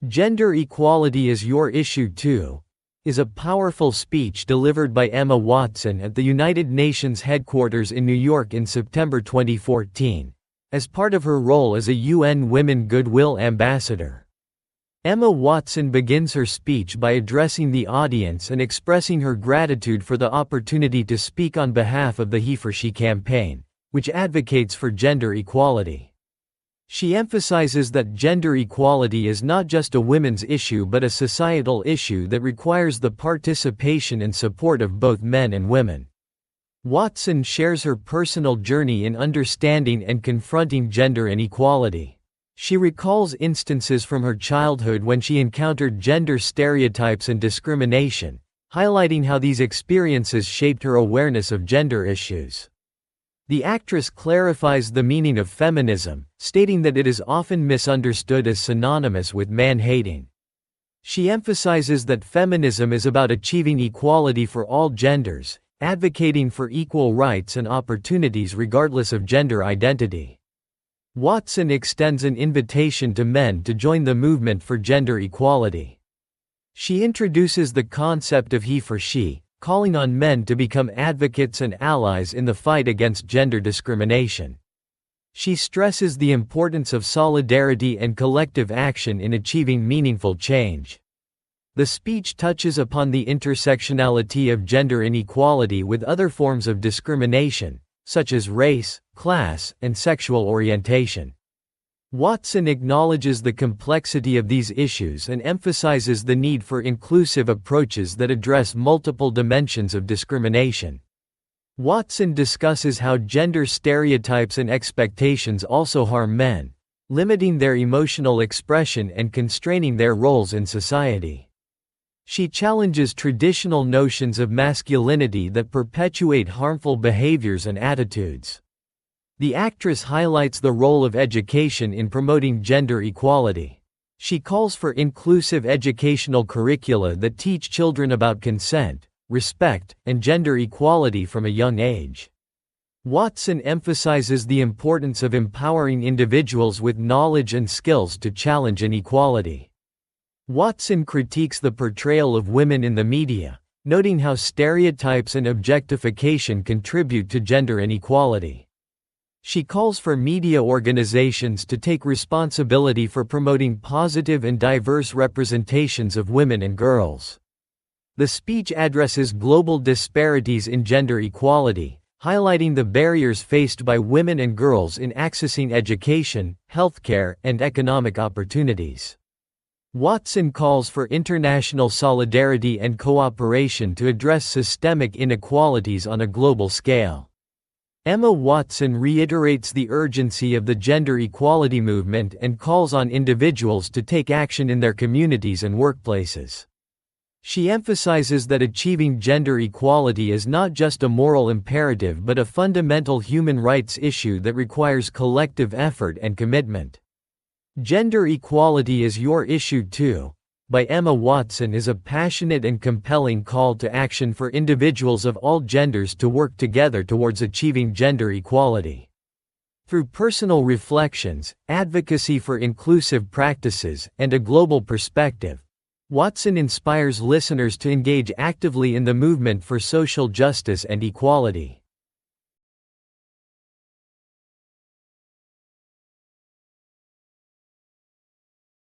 Gender Equality is Your Issue Too, is a powerful speech delivered by Emma Watson at the United Nations headquarters in New York in September 2014, as part of her role as a UN Women Goodwill Ambassador. Emma Watson begins her speech by addressing the audience and expressing her gratitude for the opportunity to speak on behalf of the He for She campaign, which advocates for gender equality. She emphasizes that gender equality is not just a women's issue but a societal issue that requires the participation and support of both men and women. Watson shares her personal journey in understanding and confronting gender inequality. She recalls instances from her childhood when she encountered gender stereotypes and discrimination, highlighting how these experiences shaped her awareness of gender issues. The actress clarifies the meaning of feminism, stating that it is often misunderstood as synonymous with man-hating. She emphasizes that feminism is about achieving equality for all genders, advocating for equal rights and opportunities regardless of gender identity. Watson extends an invitation to men to join the movement for gender equality. She introduces the concept of he for she, calling on men to become advocates and allies in the fight against gender discrimination. She stresses the importance of solidarity and collective action in achieving meaningful change. The speech touches upon the intersectionality of gender inequality with other forms of discrimination, such as race, class, and sexual orientation. Watson acknowledges the complexity of these issues and emphasizes the need for inclusive approaches that address multiple dimensions of discrimination. Watson discusses how gender stereotypes and expectations also harm men, limiting their emotional expression and constraining their roles in society. She challenges traditional notions of masculinity that perpetuate harmful behaviors and attitudes. The actress highlights the role of education in promoting gender equality. She calls for inclusive educational curricula that teach children about consent, respect, and gender equality from a young age. Watson emphasizes the importance of empowering individuals with knowledge and skills to challenge inequality. Watson critiques the portrayal of women in the media, noting how stereotypes and objectification contribute to gender inequality. She calls for media organizations to take responsibility for promoting positive and diverse representations of women and girls. The speech addresses global disparities in gender equality, highlighting the barriers faced by women and girls in accessing education, healthcare, and economic opportunities. Watson calls for international solidarity and cooperation to address systemic inequalities on a global scale. Emma Watson reiterates the urgency of the gender equality movement and calls on individuals to take action in their communities and workplaces. She emphasizes that achieving gender equality is not just a moral imperative but a fundamental human rights issue that requires collective effort and commitment. Gender Equality is Your Issue Too, by Emma Watson is a passionate and compelling call to action for individuals of all genders to work together towards achieving gender equality. Through personal reflections, advocacy for inclusive practices, and a global perspective, Watson inspires listeners to engage actively in the movement for social justice and equality.